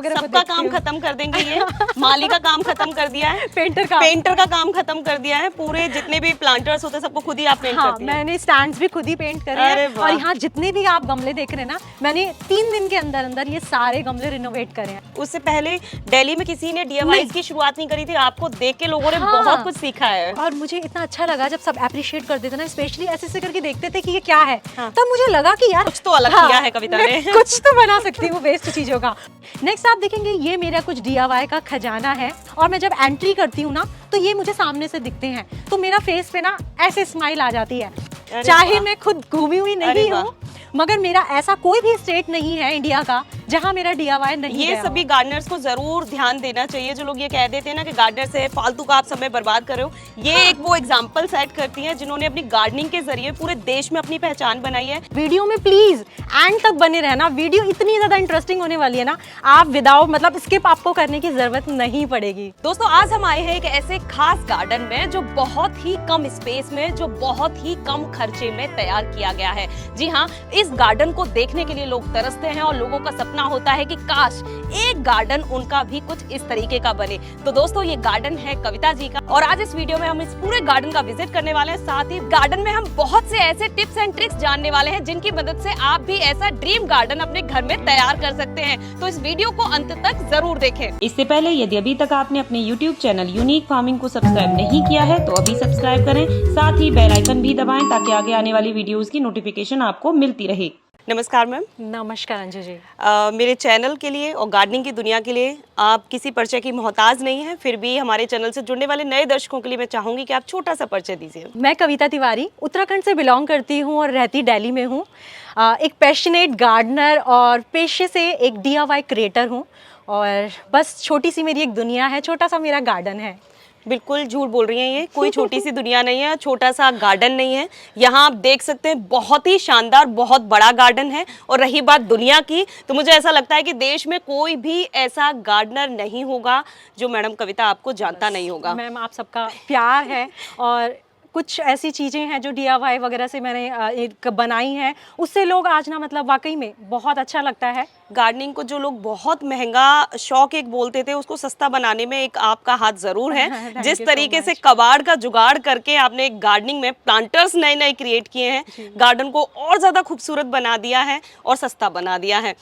सबका काम खत्म कर देंगे ये। माली का काम खत्म कर दिया है, पेंटर का काम खत्म कर दिया है। पूरे जितने भी प्लांटर्स होते हैं सबको खुद ही आप पेंट करती हैं। मैंने स्टैंड्स भी खुद ही पेंट करे हैं और यहाँ जितने भी आप गमले देख रहे हैं ना, मैंने 3 दिन के अंदर अंदर ये सारे गमले रिनोवेट करे हैं। उससे पहले दिल्ली में किसी ने DIY की शुरुआत नहीं करी थी, आपको देख के लोगों ने बहुत कुछ सीखा है। और मुझे इतना अच्छा लगा जब सब अप्रिशिएट कर देते ना, स्पेशली ऐसे करके देखते थे कि ये क्या है, तब मुझे लगा कि यार कुछ तो अलग किया है कविता ने, कुछ तो बना सकती हूँ वेस्ट चीजों का। नेक्स्ट आप देखेंगे ये मेरा कुछ DIY का खजाना है और मैं जब एंट्री करती हूँ ना तो ये मुझे सामने से दिखते हैं तो मेरा फेस पे ना ऐसे स्माइल आ जाती है। चाहे मैं खुद घूमी हुई नहीं हूँ मगर मेरा ऐसा कोई भी स्टेट नहीं है इंडिया का जहाँ मेरा DIY नहीं ये सभी गार्डनर्स को जरूर ध्यान देना चाहिए। जो लोग ये कह देते हैं ना कि गार्डनर से फालतू का आप समय बर्बाद कर रहे हो, ये एक वो एग्जांपल सेट करती हैं जिन्होंने अपनी गार्डनिंग के जरिए पूरे देश में अपनी पहचान बनाई है। वीडियो में प्लीज एंड तक बने रहना, वीडियो इतनी ज्यादा इंटरेस्टिंग होने वाली है ना, आप विदाउट मतलब स्किप आपको करने की जरूरत नहीं पड़ेगी। दोस्तों आज हम आए हैं एक ऐसे खास गार्डन में जो बहुत ही कम स्पेस में, जो बहुत ही कम खर्चे में तैयार किया गया है। जी हाँ, इस गार्डन को देखने के लिए लोग तरसते हैं और लोगों का सपना होता है कि काश एक गार्डन उनका भी कुछ इस तरीके का बने। तो दोस्तों ये गार्डन है कविता जी का और आज इस वीडियो में हम इस पूरे गार्डन का विजिट करने वाले हैं। साथ ही गार्डन में हम बहुत से ऐसे टिप्स एंड ट्रिक्स जानने वाले हैं जिनकी मदद से आप भी ऐसा ड्रीम गार्डन अपने घर में तैयार कर सकते हैं। तो इस वीडियो को अंत तक जरूर देखें। इससे पहले यदि अभी तक आपने अपने YouTube चैनल यूनिक फार्मिंग को सब्सक्राइब नहीं किया है तो अभी सब्सक्राइब करें, साथ ही बेल आइकन भी दबाएं ताकि आगे आने वाली वीडियोस की नोटिफिकेशन आपको मिलती रहे। नमस्कार मैम। नमस्कार अंजू जी। मेरे चैनल के लिए और गार्डनिंग की दुनिया के लिए आप किसी परिचय की मोहताज नहीं है, फिर भी हमारे चैनल से जुड़ने वाले नए दर्शकों के लिए मैं चाहूंगी कि आप छोटा सा परिचय दीजिए। मैं कविता तिवारी उत्तराखंड से बिलोंग करती हूँ और रहती दिल्ली में हूँ। एक पैशनेट गार्डनर और पेशे से एक DIY क्रिएटर हूँ और बस छोटी सी मेरी एक दुनिया है, छोटा सा मेरा गार्डन है। बिल्कुल झूठ बोल रही हैं, ये कोई छोटी सी दुनिया नहीं है, छोटा सा गार्डन नहीं है। यहाँ आप देख सकते हैं बहुत ही शानदार बहुत बड़ा गार्डन है। और रही बात दुनिया की, तो मुझे ऐसा लगता है कि देश में कोई भी ऐसा गार्डनर नहीं होगा जो मैडम कविता आपको जानता नहीं होगा। मैम आप सबका प्यार है और कुछ ऐसी चीज़ें हैं जो DIY वगैरह से मैंने बनाई हैं, उससे लोग आज ना मतलब वाकई में बहुत अच्छा लगता है। गार्डनिंग को जो लोग बहुत महंगा शौक एक बोलते थे, उसको सस्ता बनाने में एक आपका हाथ जरूर है। जिस तरीके से कबाड़ का जुगाड़ करके आपने एक गार्डनिंग में प्लांटर्स नए नए क्रिएट किए हैं, गार्डन को और ज्यादा खूबसूरत बना दिया है और सस्ता बना दिया है।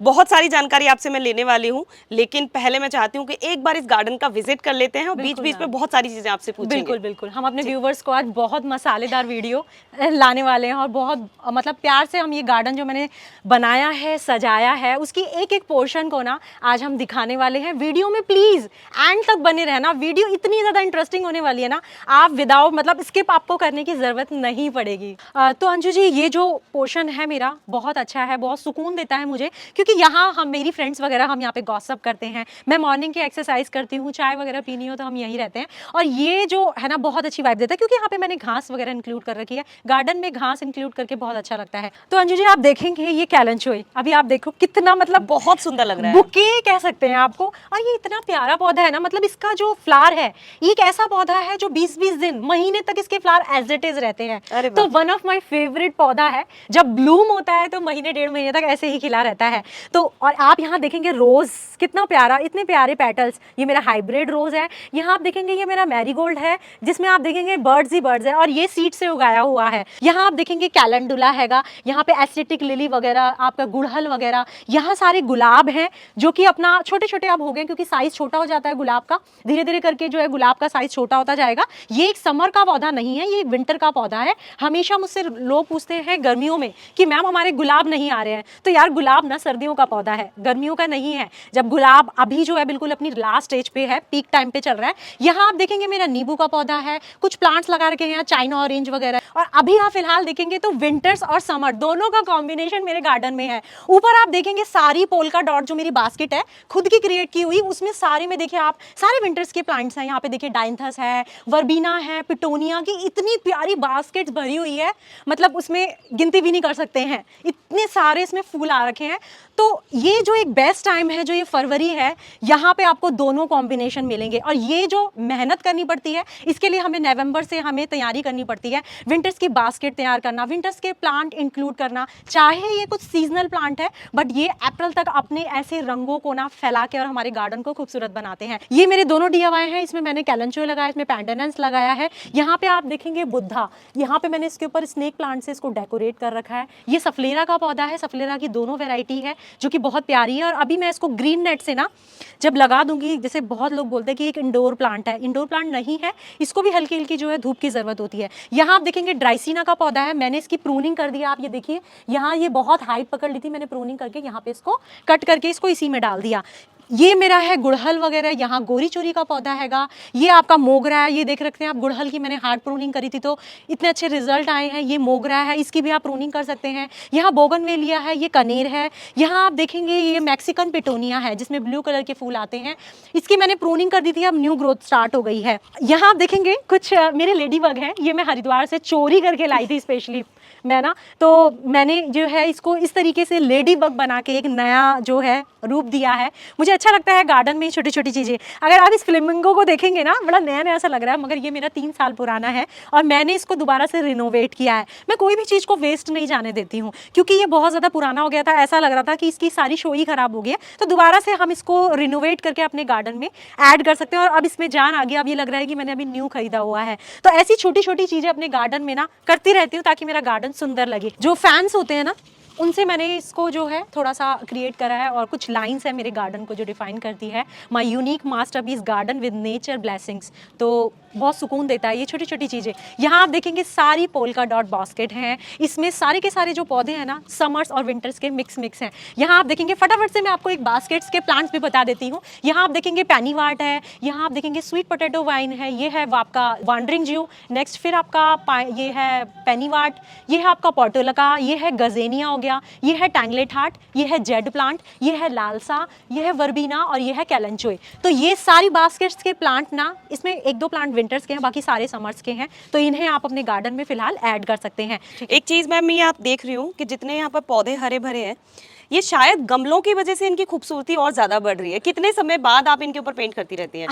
बहुत सारी जानकारी आपसे मैं लेने वाली हूँ, लेकिन पहले मैं चाहती हूँ कि एक बार इस गार्डन का विजिट कर लेते हैं और बीच बीच में बहुत सारी चीजें आपसे पूछेंगे। बिल्कुल बिल्कुल, हम अपने व्यूवर्स को आज बहुत मसालेदार वीडियो लाने वाले हैं और बहुत मतलब प्यार से हम ये गार्डन जो मैंने बनाया है, सजाया है, उसकी एक एक पोर्शन को ना आज हम दिखाने वाले हैं। वीडियो में प्लीज एंड तक बने रहना, वीडियो इतनी ज्यादा इंटरेस्टिंग होने वाली है ना, आप विदाउट मतलब स्किप आपको करने की जरूरत नहीं पड़ेगी। तो अंजू जी ये जो पोर्शन है मेरा बहुत अच्छा है, बहुत सुकून देता है मुझे, क्योंकि यहाँ हम मेरी फ्रेंड्स वगैरह हम यहाँ पे गॉसिप करते हैं, मैं मॉर्निंग की एक्सरसाइज करती हूँ, चाय वगैरह पीनी हो तो हम यहीं रहते हैं और ये जो है ना बहुत अच्छी वाइब देता है, क्योंकि यहाँ पे मैंने घास वगैरह इंक्लूड कर रखी है। गार्डन में घास इंक्लूड करके बहुत अच्छा लगता है। तो अंजू जी आप देखेंगे ये कैलेंचोई, अभी आप देखो कितना मतलब बहुत सुंदर लग रहा है, बुके कह सकते हैं आपको। और ये इतना प्यारा पौधा है ना, मतलब इसका जो फ्लावर है ये एक ऐसा पौधा है जो 20-20 दिन महीने तक इसके फ्लावर एज इट इज रहते हैं। तो वन ऑफ माय फेवरेट पौधा है, जब ब्लूम होता है तो महीने 1.5 महीने तक ऐसे ही खिला रहता है। तो और आप यहाँ देखेंगे रोज कितना प्यारा, इतने प्यारे पेटल्स, ये मेरा हाइब्रिड रोज है। यहाँ आप देखेंगे ये मेरा मैरीगोल्ड है जिसमें आप देखेंगे बर्ड्स ही बर्ड्स है और ये सीड से उगाया हुआ है। यहाँ आप देखेंगे कैलेंडुला हैगा, यहाँ पे एस्थेटिक लिली वगैरह, आपका गुड़हल वगैरह, यहाँ सारे गुलाब हैं जो कि अपना छोटे छोटे अब हो गए क्योंकि साइज छोटा हो जाता है गुलाब का, धीरे धीरे करके जो है गुलाब का साइज छोटा होता जाएगा। ये एक समर का पौधा नहीं है, ये विंटर का पौधा है। हमेशा मुझसे लोग पूछते हैं गर्मियों में कि मैम हमारे गुलाब नहीं आ रहे हैं, तो यार गुलाब ना सर्दियों का पौधा है, गर्मियों का नहीं है। जब गुलाब अभी जो है बिल्कुल अपनी लास्ट स्टेज पे है, पीक टाइम पे चल रहा है। यहाँ आप देखेंगे मेरा नींबू का पौधा है, कुछ प्लांट्स लगा रखे हैं, चाइना ऑरेंज वगैरह। और अभी आप फिलहाल देखेंगे तो विंटर्स और समर दोनों का कॉम्बिनेशन मेरे गार्डन में है। ऊपर आप देखेंगे सारी पोल्का डॉट जो मेरी बास्केट है खुद की क्रिएट की हुई, उसमें सारे में देखिए आप सारे विंटर्स के प्लांट्स हैं। यहाँ पे देखिए डाइंथस है, वर्बीना है, पिटोनिया की इतनी प्यारी बास्केट भरी हुई है, मतलब उसमें गिनती भी नहीं कर सकते हैं, इतने सारे इसमें फूल आ रखे हैं। तो ये जो एक बेस्ट टाइम है जो ये फरवरी है, यहाँ पे आपको दोनों कॉम्बिनेशन मिलेंगे। और ये जो मेहनत करनी पड़ती है इसके लिए हमें नवंबर से हमें तैयारी करनी पड़ती है, विंटर्स की बास्केट तैयार करना, विंटर्स के प्लांट इंक्लूड करना। चाहे ये कुछ सीजनल प्लांट है बट ये ये अप्रैल तक अपने ऐसे रंगों को ना फैला के और हमारे गार्डन को खूबसूरत बनाते हैं। ये मेरे दोनों DIY हैं, इसमें मैंने कैलेंचो लगाया, इसमें पेंडेनेंस लगाया है। यहाँ पे आप देखेंगे बुद्धा, यहाँ पे मैंने इसके ऊपर स्नेक प्लांट से इसको डेकोरेट कर रखा है। ये सफलेरा का पौधा है, सफलेरा की दोनों वेराइटी है जो कि बहुत प्यारी है। और अभी मैं इसको ग्रीन नेट से ना जब लगा दूंगी, जैसे बहुत लोग बोलते हैं कि एक इंडोर प्लांट है, इंडोर प्लांट नहीं है, इसको भी हल्की हल्की जो है धूप की जरूरत होती है। यहाँ आप देखेंगे ड्राइसिना का पौधा है, मैंने इसकी प्रूनिंग कर दिया। आप ये देखिए, यहाँ ये बहुत हाइट पकड़ ली थी, मैंने प्रूनिंग करके यहाँ पे इसको कट करके इसको इसी में डाल दिया। ये मेरा है गुड़हल वगैरह, यहाँ गोरी चोरी का पौधा हैगा। ये आपका मोगरा है, ये देख रखते हैं आप, गुड़हल की मैंने हार्ड प्रूनिंग करी थी तो इतने अच्छे रिजल्ट आए हैं। ये मोगरा है, इसकी भी आप प्रूनिंग कर सकते हैं। यहाँ बोगनवेलिया है, ये कनेर है। यहाँ आप देखेंगे ये मैक्सिकन पिटोनिया है जिसमें ब्लू कलर के फूल आते हैं, इसकी मैंने प्रूनिंग कर दी थी, अब न्यू ग्रोथ स्टार्ट हो गई है। यहाँ आप देखेंगे कुछ मेरे लेडी बग हैं, ये मैं हरिद्वार से चोरी करके लाई थी स्पेशली मैं ना, तो मैंने जो है इसको इस तरीके से लेडी बग बना के एक नया जो है रूप दिया है। मुझे अच्छा लगता है गार्डन में छोटी छोटी चीज़ें। अगर आप इस फ्लेमिंगो को देखेंगे ना, बड़ा नया नया सा लग रहा है, मगर ये मेरा 3 साल पुराना है और मैंने इसको दोबारा से रिनोवेट किया है। मैं कोई भी चीज़ को वेस्ट नहीं जाने देती हूँ, क्योंकि ये बहुत ज़्यादा पुराना हो गया था, ऐसा लग रहा था कि इसकी सारी शो ही खराब हो गई है। तो दोबारा से हम इसको रिनोवेट करके अपने गार्डन में ऐड कर सकते हैं और अब इसमें जान आ गई। अब ये लग रहा है कि मैंने अभी न्यू खरीदा हुआ है। तो ऐसी छोटी छोटी चीज़ें अपने गार्डन में ना करती रहती हूँ ताकि मेरा गार्डन सुंदर लगे। जो फैंस होते हैं ना, उनसे मैंने इसको जो है थोड़ा सा क्रिएट करा है और कुछ लाइंस है मेरे गार्डन को जो डिफाइन करती है, my unique masterpiece garden with nature blessings. तो बहुत सुकून देता है ये छोटी छोटी चीज़ें। यहाँ आप देखेंगे सारी पोल्का डॉट बास्केट हैं, इसमें सारे के सारे जो पौधे हैं ना समर्स और विंटर्स के मिक्स हैं। यहाँ आप देखेंगे, फटाफट से मैं आपको एक बास्केट्स के प्लांट्स भी बता देती हूँ। यहाँ आप देखेंगे पैनीवार्ट है, यहाँ आप देखेंगे स्वीट पोटैटो वाइन है, ये है आपका वांडरिंग ज्यू, नेक्स्ट फिर आपका ये है पैनीवार्ट, ये है आपका पोर्टुलका, ये है गजेनिया हो गया, ये है टैंगलेट हार्ट, ये है जेड प्लांट, ये है लालसा, ये है वर्बीना और ये है कैलेंचोए। तो ये सारी बास्केट्स के प्लांट ना, इसमें 1-2 प्लांट विंटर्स के हैं, बाकी सारे समर्स के हैं। तो इन्हें आप अपने गार्डन में फिलहाल ऐड कर सकते हैं। एक चीज़ मैम ये आप देख रही हूँ कि जितने यहाँ पर पौधे हरे भरे हैं, ये शायद गमलों की वजह से इनकी खूबसूरती और ज़्यादा बढ़ रही है। कितने समय बाद आप इनके ऊपर पेंट करती रहती हैं?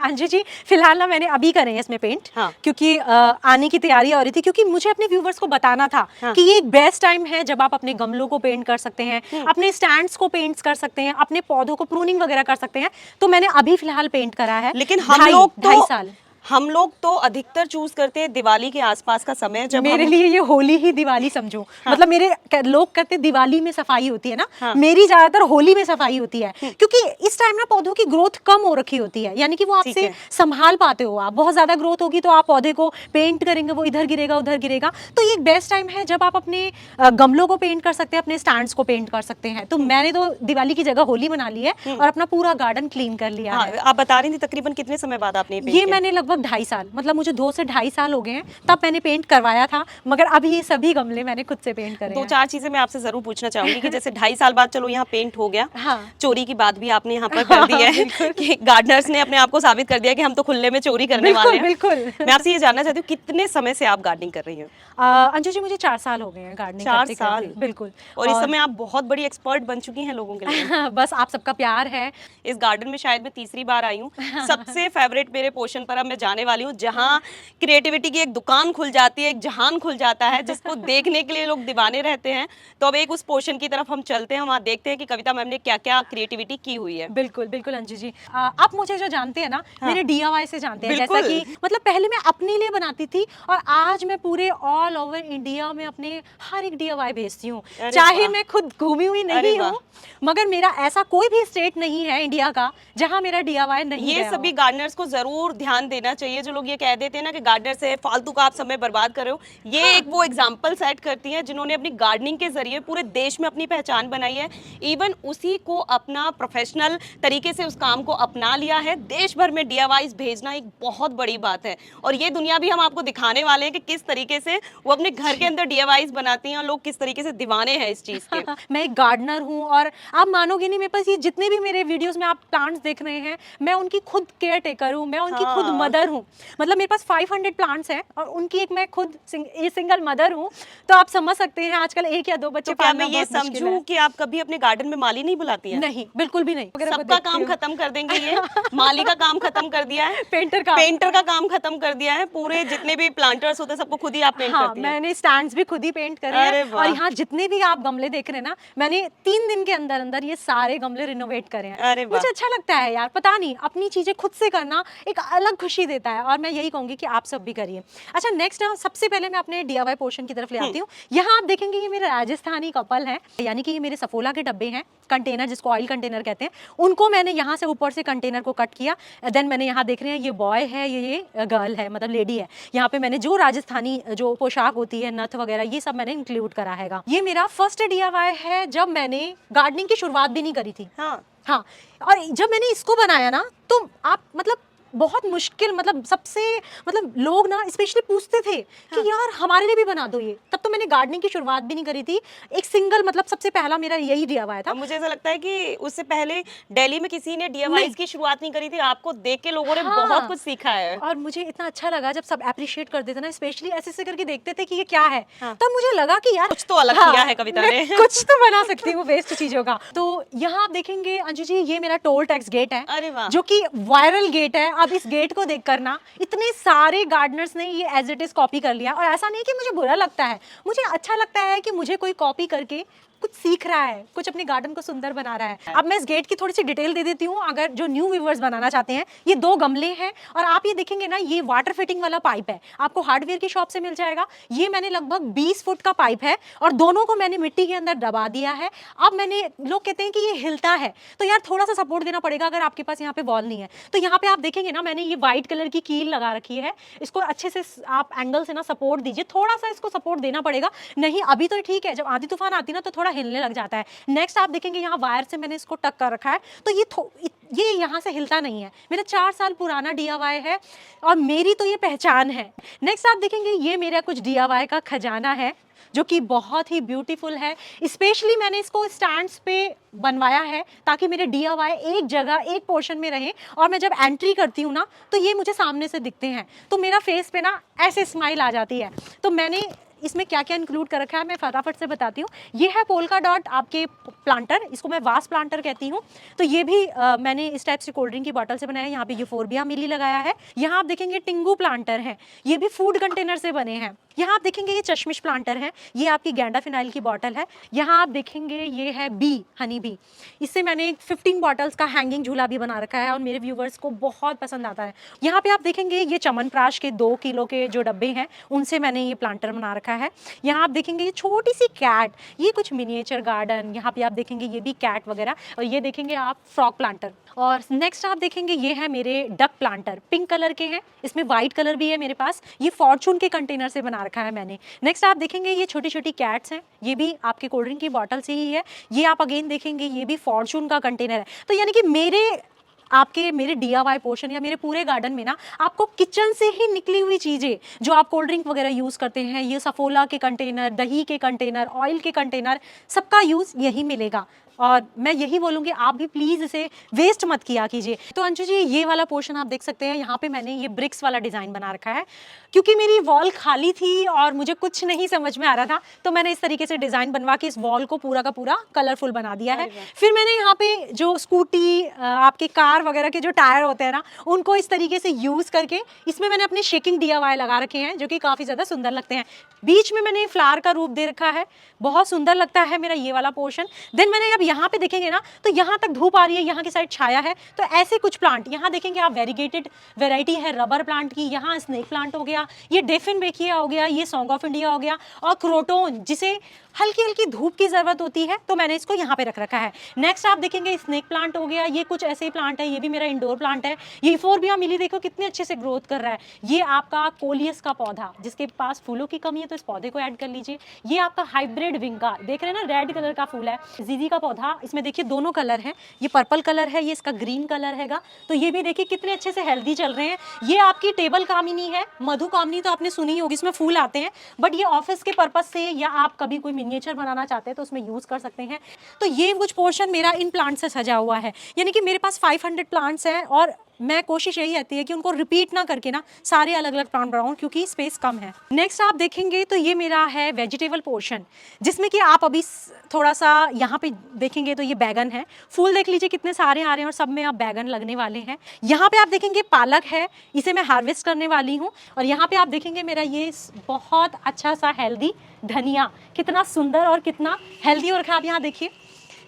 अंजू जी, फिलहाल ना मैंने अभी करे हैं इसमें पेंट, हाँ। क्योंकि आने की तैयारी हो रही थी, क्योंकि मुझे अपने व्यूवर्स को बताना था हाँ। कि ये एक बेस्ट टाइम है जब आप अपने गमलों को पेंट कर सकते हैं, अपने स्टैंड्स को पेंट कर सकते हैं, अपने पौधों को प्रूनिंग वगैरह कर सकते हैं। तो मैंने अभी फिलहाल पेंट करा है। लेकिन हम लोग 2.5 तो अधिकतर चूज करते हैं दिवाली के आसपास का समय, जब मेरे लिए ये होली ही दिवाली समझो। हाँ। मतलब मेरे लोग कहते हैं दिवाली में सफाई होती है ना, हाँ। मेरी ज्यादातर होली में सफाई होती है, क्योंकि इस टाइम ना पौधों की ग्रोथ कम हो रखी होती है, यानी कि वो आपसे संभाल पाते हो। आप बहुत ज्यादा ग्रोथ होगी तो आप पौधे को पेंट करेंगे, वो इधर गिरेगा उधर गिरेगा। तो ये एक बेस्ट टाइम है जब आप अपने गमलों को पेंट कर सकते हैं, अपने स्टैंड्स को पेंट कर सकते हैं। तो मैंने तो दिवाली की जगह होली मना ली है और अपना पूरा गार्डन क्लीन कर लिया है। आप बता रही थी तकरीबन कितने समय बाद आपने ये मैंने लगभग 2.5 साल, मतलब मुझे 2 से 2.5 साल हो गए हैं, तब मैंने पेंट करवाया था, मगर अभी ये सभी गमले मैंने खुद से पेंट करे हैं। 2-4 चीजें मैं आपसे जरूर पूछना चाहूंगी कि जैसे 2.5 साल बाद चलो यहाँ पेंट हो गया, हाँ। चोरी की बात भी आपने यहाँ पर कर दी है कि गार्डनर्स ने अपने आप को साबित कर दिया कि हम तो खुले में चोरी करने वाले हैं। बिल्कुल। मैं आपसे ये जानना चाहती हूँ कितने समय से आप गार्डनिंग कर रही हैं? अंजू जी, मुझे 4 साल हो गए हैं गार्डनिंग 4 साल? बिल्कुल। और इस समय आप बहुत बड़ी एक्सपर्ट बन चुकी हैं लोगों के लिए। बस आप सबका प्यार है। इस गार्डन में शायद मैं तीसरी बार आई हूँ। सबसे फेवरेट मेरे पोर्शन पर अब मैं जाने वाली हूँ, जहाँ क्रिएटिविटी की एक दुकान खुल जाती है, एक जहान खुल जाता है जिसको देखने के लिए लोग दीवाने रहते हैं। तो अब एक उस पोर्शन की तरफ हम चलते हैं, वहाँ देखते हैं कि कविता मैम ने क्या क्या क्रिएटिविटी की हुई है। बिल्कुल बिल्कुल अंजू जी, आप मुझे जो जानते हैं ना, मेरे DIY से जानते हैं। जैसा बिल्कुल। कि मतलब पहले मैं अपने लिए बनाती थी और आज मैं पूरे ऑल ओवर इंडिया में अपने हर एक DIY भेजती हूँ। अरे चाहे वाह। मैं खुद घूमी हुई अरे नहीं वाह। हूँ, मगर मेरा ऐसा कोई भी स्टेट नहीं है इंडिया का जहाँ मेरा DIY नहीं ये गया हो। सभी गार्डनर्स को जरूर ध्यान देना चाहिए। जो लोग ये कह देते हैं ना कि गार्डनर से फालतू का आप समय बर्बाद कर रहे हो, ये एक वो एग्जांपल सेट करती हैं जिन्होंने अपनी गार्डनिंग के जरिए पूरे देश में अपनी पहचान बनाई है। इवन उसी को अपना प्रोफेशनल तरीके से उस काम को अपना लिया है। देश भर में DIYs भेजना एक बहुत बड़ी बात है और ये दुनिया भी हम आपको दिखाने वाले हैं कि किस तरीके से वो अपने घर के अंदर DIYs बनाती हैं और लोग किस तरीके से दीवाने हैं इस चीज के। मैं एक गार्डनर हूँ और आप मानोगे नहीं, मेरे पास ये जितने भी मेरे वीडियोस में आप प्लांट्स देख रहे हैं, मैं उनकी खुद केयर टेकर हूँ, मैं उनकी खुद मदद मदर हूँ, मतलब मेरे पास 500 प्लांट्स हैं और उनकी एक मैं खुद सिंगल मदर हूँ। तो आप समझ सकते हैं आजकल 1 या 2 बच्चे तो क्या पालना मैं ये बहुत मुश्किल समझूं है। कि आप कभी अपने गार्डन में माली नहीं बुलाती हैं? नहीं, बिल्कुल भी नहीं। सबका काम खत्म कर देंगे ये, माली का काम खत्म कर दिया है, पेंटर का काम खत्म कर दिया है, पूरे जितने भी प्लांटर्स होते हैं सबको खुद ही आप पेंट हाँ, करती हैं। मैंने स्टैंड्स भी खुद ही पेंट करे अरे हैं वाह! और यहाँ जितने भी आप गमले देख रहे हैं ना, मैंने 3 दिन के अंदर अंदर ये सारे गमले रिनोवेट करे हैं। अरे वाह! मुझे अच्छा लगता है यार, पता नहीं अपनी चीजें खुद से करना एक अलग खुशी देता है और मैं यही कहूंगी कि आप सब भी करिए। अच्छा, नेक्स्ट सबसे पहले मैं अपने DIY पोर्शन की तरफ ले आती हूँ। यहाँ आप देखेंगे ये मेरे राजस्थानी कपल है, यानी कि ये मेरे सफोला के डब्बे हैं, कंटेनर जिसको ऑयल कंटेनर कहते हैं, उनको मैंने यहाँ से ऊपर से कंटेनर को कट किया। देन मैंने यहाँ देख रहे हैं ये बॉय है, ये गर्ल है, मतलब लेडी है। यहाँ पे मैंने जो राजस्थानी जो पोशाक होती है, नथ वगैरह, ये सब मैंने इंक्लूड करा हैगा। ये मेरा फर्स्ट DIY है जब मैंने गार्डनिंग की शुरुआत भी नहीं करी थी। हाँ, और जब मैंने इसको बनाया ना तो आप मतलब बहुत मुश्किल, मतलब सबसे मतलब लोग ना स्पेशली पूछते थे कि यार हमारे लिए भी बना दो ये। तब तो मैंने गार्डनिंग की शुरुआत भी नहीं करी थी, एक सिंगल मतलब सबसे पहला मेरा यही DIY था। मुझे ऐसा लगता है कि उससे पहले दिल्ली में किसी ने DIY की शुरुआत नहीं करी थी, आपको देख के लोगों ने बहुत कुछ सीखा है। और मुझे इतना अच्छा लगा जब सब अप्रिशिएट कर देते ना, स्पेशली ऐसे करके देखते थे कि ये क्या है, तब मुझे लगा कि यार कुछ तो अलग किया है कविता ने। कुछ तो बना सकती हूँ वेस्ट चीजों का। तो यहाँ आप देखेंगे अंजू जी, ये मेरा टोल टैक्स गेट है। अरे वाह! जो कि वायरल गेट है। अब इस गेट को देखकर ना इतने सारे गार्डनर्स ने ये एज इट इज कॉपी कर लिया, और ऐसा नहीं कि मुझे बुरा लगता है, मुझे अच्छा लगता है कि मुझे कोई कॉपी करके कुछ सीख रहा है, कुछ अपने गार्डन को सुंदर बना रहा है। अब मैं इस गेट की थोड़ी सी डिटेल दे देती हूँ, अगर जो न्यू व्यूअर्स बनाना चाहते हैं। ये 2 गमले हैं और आप ये देखेंगे ना, ये वाटर फिटिंग वाला पाइप है, आपको हार्डवेयर की शॉप से मिल जाएगा। ये मैंने लगभग 20 फुट का पाइप है और दोनों को मैंने मिट्टी के अंदर दबा दिया है। अब मैंने, लोग कहते हैं कि ये हिलता है, तो यार थोड़ा सा सपोर्ट देना पड़ेगा अगर आपके पास यहाँ पे वॉल नहीं है। तो यहाँ पे आप देखेंगे ना, मैंने ये व्हाइट कलर की कील लगा रखी है, इसको अच्छे से आप एंगल से ना सपोर्ट दीजिए, थोड़ा सा इसको सपोर्ट देना पड़ेगा। नहीं अभी तो ठीक है, जब आंधी तूफान आती ना तो थोड़ा हिलने लग जाता है। नेक्स्ट आप देखेंगे यहाँ वायर से मैंने इसको टक कर रखा है, तो ये यहाँ से हिलता नहीं है। मेरा 4 साल पुराना DIY है और मेरी तो ये पहचान है। नेक्स्ट आप देखेंगे ये मेरा कुछ DIY का खजाना है जो कि बहुत ही ब्यूटीफुल है। स्पेशली मैंने इसको स्टैंड्स पे बनवाया है ताकि मेरे DIY एक जगह एक पोर्शन में रहे, और मैं जब एंट्री करती हूँ ना तो ये मुझे सामने से दिखते हैं, तो मेरा फेस पे ना ऐसे स्माइल आ जाती है। तो मैंने इसमें क्या क्या इंक्लूड कर रखा है मैं फटाफट से बताती हूँ। ये है पोल्का डॉट आपके प्लांटर, इसको मैं वास प्लांटर कहती हूँ। तो ये भी मैंने इस टाइप से कोल्ड ड्रिंक की बॉटल से बनाया है। यहाँ पे यूफोर्बिया मिली लगाया है। यहाँ आप देखेंगे टिंगू प्लांटर है, ये भी फूड कंटेनर से बने हैं। यहाँ आप देखेंगे ये चश्मिश प्लांटर है, ये आपकी गैंडा फिनाइल की बॉटल है। यहाँ आप देखेंगे ये है बी, हनी बी, इससे मैंने 15 बॉटल्स का हैंगिंग झूला भी बना रखा है और मेरे व्यूवर्स को बहुत पसंद आता है। यहाँ पे आप देखेंगे ये चमनप्राश के 2 किलो के जो डब्बे हैं उनसे मैंने ये प्लांटर बना रखा है। यहाँ आप देखेंगे ये छोटी सी कैट, ये कुछ मिनिएचर गार्डन, यहाँ पे आप देखेंगे ये भी कैट वगैरह, और ये देखेंगे आप फ्रॉक प्लांटर। और नेक्स्ट आप देखेंगे ये है मेरे डक प्लांटर, पिंक कलर के हैं, इसमें व्हाइट कलर भी है मेरे पास, ये फॉर्चून के कंटेनर से बना रखा है मैंने। नेक्स्ट आप देखेंगे ये छोटी छोटी कैट्स हैं, ये भी आपके कोल्ड ड्रिंक की बॉटल से ही है। ये आप अगेन देखेंगे ये भी फॉर्चून का कंटेनर है। तो यानी कि मेरे DIY पोर्शन या मेरे पूरे गार्डन में ना आपको किचन से ही निकली हुई चीज़ें, जो आप कोल्ड ड्रिंक वगैरह यूज़ करते हैं, ये सफोला के कंटेनर, दही के कंटेनर, ऑयल के कंटेनर, सबका यूज़ यही मिलेगा। और मैं यही बोलूँगी आप भी प्लीज़ इसे वेस्ट मत किया कीजिए। तो अंशु जी ये वाला पोर्शन आप देख सकते हैं, यहाँ पे मैंने ये ब्रिक्स वाला डिज़ाइन बना रखा है, क्योंकि मेरी वॉल खाली थी और मुझे कुछ नहीं समझ में आ रहा था, तो मैंने इस तरीके से डिज़ाइन बनवा के इस वॉल को पूरा का पूरा कलरफुल बना दिया है। फिर मैंने यहाँ पे जो स्कूटी, आपके कार वगैरह के जो टायर होते हैं ना, उनको इस तरीके से यूज़ करके इसमें मैंने अपने शेकिंग DIY लगा रखे हैं, जो कि काफ़ी ज़्यादा सुंदर लगते हैं। बीच में मैंने फ्लावर का रूप दे रखा है, बहुत सुंदर लगता है मेरा ये वाला पोर्शन। देन मैंने अब यहाँ पे देखेंगे ना तो यहाँ तक धूप आ रही है, यहाँ की साइड छाया है, तो ऐसे कुछ प्लांट यहाँ देखेंगे आप, वेरीगेटेड वैरायटी है रबर प्लांट की। यहाँ स्नेक प्लांट हो गया, ये डेफिन बेकिया हो गया, ये सॉन्ग ऑफ इंडिया हो गया, और क्रोटोन जिसे हल्की हल्की धूप की जरूरत होती है, तो मैंने इसको यहाँ पे रख रखा है। नेक्स्ट आप देखेंगे स्नेक प्लांट हो गया, ये कुछ ऐसे ही प्लांट है, ये भी मेरा इंडोर प्लांट है। ये यूफोर्बिया मिली देखो कितने अच्छे से ग्रोथ कर रहा है। ये आपका कोलियस का पौधा, जिसके पास फूलों की कमी है तो इस पौधे को ऐड कर लीजिए। ये आपका हाइब्रिड विंगा, देख रहे हैं ना रेड कलर का फूल है। जीजी का पौधा, इसमें देखिए दोनों कलर है, ये पर्पल कलर है, ये इसका ग्रीन कलर हैगा, तो ये भी देखिए कितने अच्छे से हेल्दी चल रहे हैं। ये आपकी टेबल कामिनी है, मधु कामिनी तो आपने सुनी होगी, इसमें फूल आते हैं, बट ये ऑफिस के पर्पज से या आप कभी कोई मिनिएचर बनाना चाहते हैं तो उसमें यूज कर सकते हैं। तो ये कुछ पोर्शन मेरा इन प्लांट से सजा हुआ है, यानी कि मेरे पास 500 प्लांट्स हैं और मैं कोशिश यही रहती है कि उनको रिपीट ना करके ना सारे अलग अलग प्लांट बनाऊं, क्योंकि स्पेस कम है। नेक्स्ट आप देखेंगे तो ये मेरा है वेजिटेबल पोर्शन, जिसमें कि आप अभी थोड़ा सा यहाँ पे देखेंगे तो ये बैगन है। फूल देख लीजिए कितने सारे आ रहे हैं और सब में अब बैगन लगने वाले हैं। यहाँ पे आप देखेंगे पालक है, इसे मैं हार्वेस्ट करने वाली हूँ। और यहाँ पे आप देखेंगे मेरा ये बहुत अच्छा सा हेल्दी धनिया, कितना सुंदर और कितना हेल्दी और आप यहाँ देखिए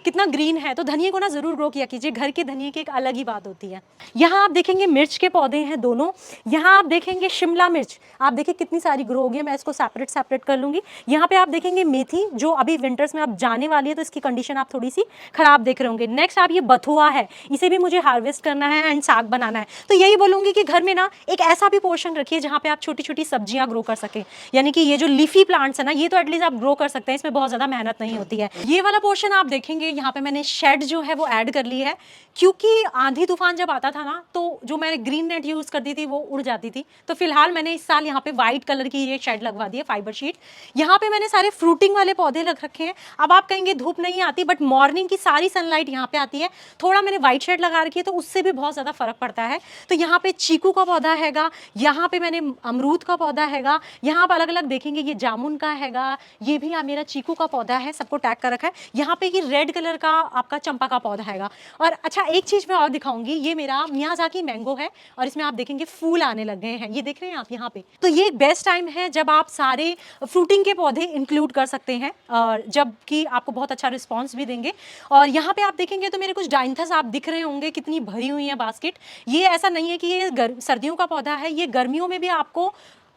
कितना ग्रीन है। तो धनिया को ना जरूर ग्रो किया कीजिए, घर के धनिया की एक अलग ही बात होती है। यहाँ आप देखेंगे मिर्च के पौधे हैं दोनों। यहाँ आप देखेंगे शिमला मिर्च, आप देखिए कितनी सारी ग्रो होगी, मैं इसको सेपरेट कर लूँगी। यहाँ पे आप देखेंगे मेथी, जो अभी विंटर्स में अब जाने वाली है, तो इसकी कंडीशन आप थोड़ी सी खराब देख रहे होंगे। नेक्स्ट आप ये बथुआ है, इसे भी मुझे हार्वेस्ट करना है एंड साग बनाना है। तो यही बोलूँगी कि घर में ना एक ऐसा भी पोर्शन रखिए जहाँ पे आप छोटी छोटी सब्जियाँ ग्रो कर सकें, यानी कि ये जो लीफी प्लांट्स है ना, ये तो एटलीस्ट आप ग्रो कर सकते हैं, इसमें बहुत ज़्यादा मेहनत नहीं होती है। ये वाला पोर्शन आप देखेंगे यहाँ पे मैंने शेड जो है वो ऐड कर ली है, क्योंकि आंधी तूफान जब आता था ना, तो जो मैंने ग्रीन नेट यूज करती थी वो उड़ जाती थी। तो फिलहाल मैंने इस साल यहाँ पे व्हाइट कलर की ये शेड लगवा दी है, फाइबर शीट। यहाँ पे मैंने सारे फ्रूटिंग वाले पौधे रख रखे हैं। अब आप कहेंगे धूप नहीं आती, बट मॉर्निंग की सारी सनलाइट यहाँ पे आती है। थोड़ा मैंने व्हाइट शेड लगा रखी है, तो उससे भी बहुत ज़्यादा फर्क पड़ता है। तो यहाँ पे चीकू का पौधा हैगा, यहाँ पे मैंने अमरूद का पौधा हैगा, यहाँ आप अलग अलग देखेंगे ये जामुन का हैगा, ये भी मेरा चीकू का पौधा है, सबको टैग कर रखा है। यहाँ पे ये रेड कलर का आपका चंपा का पौधा हैगा। और अच्छा एक चीज़ मैं और दिखाऊंगी, ये मेरा मियाजाकी मैंगो है और इसमें आप देखेंगे फूल आने लग गए हैं, ये देख रहे हैं आप यहाँ पे। तो ये एक बेस्ट टाइम है जब आप सारे फ्रूटिंग के पौधे इंक्लूड कर सकते हैं, और जब कि आपको बहुत अच्छा रिस्पॉन्स भी देंगे। और यहाँ पे आप देखेंगे तो मेरे कुछ डाइंथस आप दिख रहे होंगे, कितनी भरी हुई है बास्केट। ये ऐसा नहीं है कि ये सर्दियों का पौधा है, ये गर्मियों में भी आपको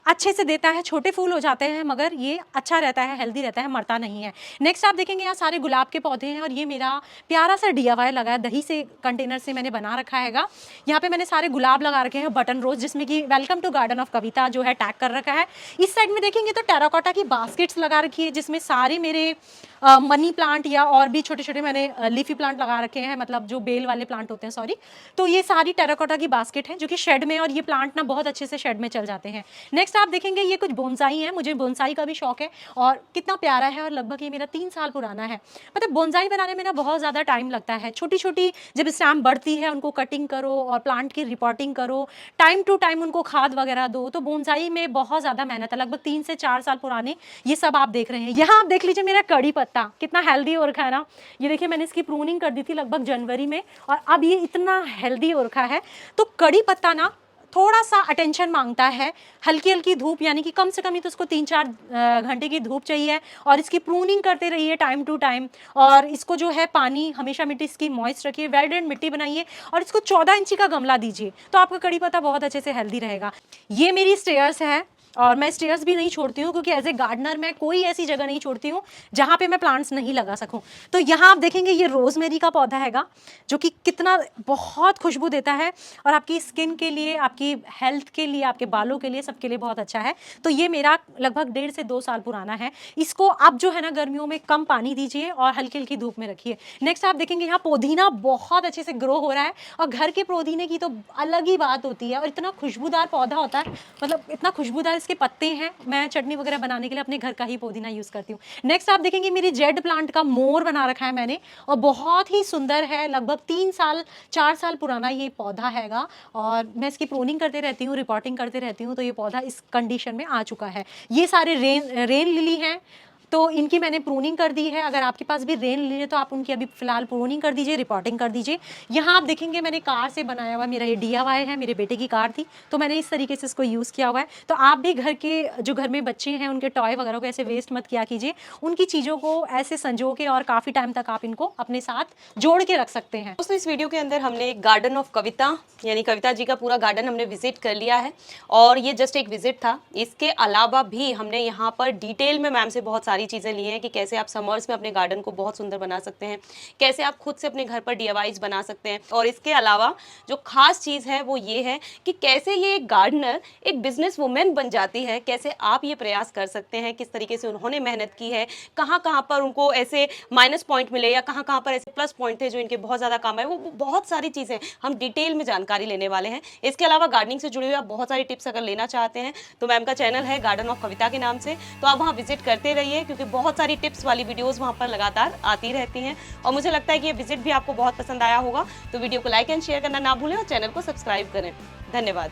अच्छे से देता है। छोटे फूल हो जाते हैं मगर ये अच्छा रहता है, हेल्दी रहता है, मरता नहीं है। नेक्स्ट आप देखेंगे यहाँ सारे गुलाब के पौधे हैं, और ये मेरा प्यारा सा DIY लगा है, दही से कंटेनर से मैंने बना रखा हैगा। यहाँ पे मैंने सारे गुलाब लगा रखे हैं, बटन रोज, जिसमें कि वेलकम टू गार्डन ऑफ कविता जो है टैग कर रखा है। इस साइड में देखेंगे तो टेराकोटा की बास्केट्स लगा रखी है, जिसमें सारे मेरे मनी प्लांट या और भी छोटे छोटे मैंने लीफी प्लांट लगा रखे हैं, मतलब जो बेल वाले प्लांट होते हैं, सॉरी। तो ये सारी टेराकोटा की बास्केट है जो कि शेड में, और ये प्लांट ना बहुत अच्छे से शेड में चल जाते हैं। नेक्स्ट आप देखेंगे ये कुछ बोनसाई है, मुझे बोनसाई का भी शौक है, और कितना प्यारा है, और लगभग ये मेरा 3 साल पुराना है। मतलब बोनसाई बनाने में ना बहुत ज़्यादा टाइम लगता है। छोटी छोटी जब स्टैम्प बढ़ती है उनको कटिंग करो और प्लांट की रिपोर्टिंग करो, टाइम टू टाइम उनको खाद वगैरह दो। तो बोनसाई में बहुत ज़्यादा मेहनत है, लगभग 3 से 4 साल पुराने ये सब आप देख रहे हैं। यहाँ आप देख लीजिए मेरा कड़ी पत्ता कितना हेल्दी हो रखा है ना। ये देखिए मैंने इसकी प्रूनिंग कर दी थी लगभग जनवरी में, और अब ये इतना हेल्दी हो रखा है। तो कड़ी पत्ता ना थोड़ा सा अटेंशन मांगता है, हल्की हल्की धूप, यानी कि कम से कम ही तो उसको 3-4 घंटे की धूप चाहिए, और इसकी प्रूनिंग करते रहिए टाइम टू टाइम। और इसको जो है पानी हमेशा मिट्टी इसकी मॉइस्ट रखिए, वेल ड्रेन्ड मिट्टी बनाइए, और इसको 14 इंची का गमला दीजिए, तो आपका कड़ी पत्ता बहुत अच्छे से हेल्दी रहेगा। ये मेरी स्टेयर्स है, और मैं स्टेयर्स भी नहीं छोड़ती हूँ, क्योंकि एज ए गार्डनर मैं कोई ऐसी जगह नहीं छोड़ती हूँ जहाँ पे मैं प्लांट्स नहीं लगा सकूँ। तो यहाँ आप देखेंगे ये रोजमेरी का पौधा हैगा, जो कि कितना बहुत खुशबू देता है, और आपकी स्किन के लिए, आपकी हेल्थ के लिए, आपके बालों के लिए, सबके लिए बहुत अच्छा है। तो ये मेरा लगभग 1.5 से 2 साल पुराना है। इसको आप जो है ना गर्मियों में कम पानी दीजिए और हल्की हल्की धूप में रखिए। नेक्स्ट आप देखेंगे यहाँ पुदीना बहुत अच्छे से ग्रो हो रहा है, और घर के पुदीने की तो अलग ही बात होती है, और इतना खुशबूदार पौधा होता है, मतलब इतना खुशबूदार इसके पत्ते हैं। मैं चटनी वगैरह बनाने के लिए अपने घर का ही पुदीना यूज करती हूँ। नेक्स्ट आप देखेंगे मेरी जेड प्लांट का मोर बना रखा है मैंने, और बहुत ही सुंदर है, लगभग 3-4 साल पुराना ये पौधा हैगा, और मैं इसकी प्रूनिंग करते रहती हूँ, रिपोर्टिंग करते रहती हूँ, तो ये पौधा इस कंडीशन में आ चुका है। ये सारे रेन लिली हैं, तो इनकी मैंने प्रूनिंग कर दी है। अगर आपके पास भी रेन लिली है तो आप उनकी अभी फिलहाल प्रूनिंग कर दीजिए, रिपोर्टिंग कर दीजिए। यहाँ आप देखेंगे मैंने कार से बनाया हुआ, मेरा ये DIY है, मेरे बेटे की कार थी, तो मैंने इस तरीके से इसको यूज़ किया हुआ है। तो आप भी घर के जो घर में बच्चे हैं उनके टॉय वगैरह को ऐसे वेस्ट मत किया कीजिए, उनकी चीज़ों को ऐसे संजो के और काफ़ी टाइम तक आप इनको अपने साथ जोड़ के रख सकते हैं। दोस्तों इस वीडियो के अंदर हमने गार्डन ऑफ कविता यानी कविता जी का पूरा गार्डन हमने विजिट कर लिया है, और ये जस्ट एक विजिट था। इसके अलावा भी हमने यहाँ पर डिटेल में मैम से बहुत सारी चीज़ें ली हैं कि कैसे आप समर्स में अपने गार्डन को बहुत सुंदर बना सकते हैं, कैसे आप खुद से अपने घर पर DIYs बना सकते हैं। और इसके अलावा जो खास चीज़ है वो ये है कि कैसे ये एक गार्डनर एक बिजनेस वुमेन बन जाती है, कैसे आप ये प्रयास कर सकते हैं, किस तरीके से उन्होंने मेहनत की है, कहाँ कहाँ पर उनको ऐसे माइनस पॉइंट मिले या कहाँ कहाँ पर ऐसे प्लस पॉइंट थे जो इनके बहुत ज़्यादा काम आए। वो बहुत सारी चीज़ें हम डिटेल में जानकारी लेने वाले हैं। इसके अलावा गार्डनिंग से जुड़े हुए आप बहुत सारी टिप्स अगर लेना चाहते हैं तो मैम का चैनल है गार्डन ऑफ कविता के नाम से, तो आप वहाँ विजिट करते रहिए, क्योंकि बहुत सारी टिप्स वाली वीडियोस वहाँ पर लगातार आती रहती हैं। और मुझे लगता है कि ये विजिट भी आपको बहुत पसंद आया होगा। तो वीडियो को लाइक एंड शेयर करना ना भूलें और चैनल को सब्सक्राइब करें। धन्यवाद।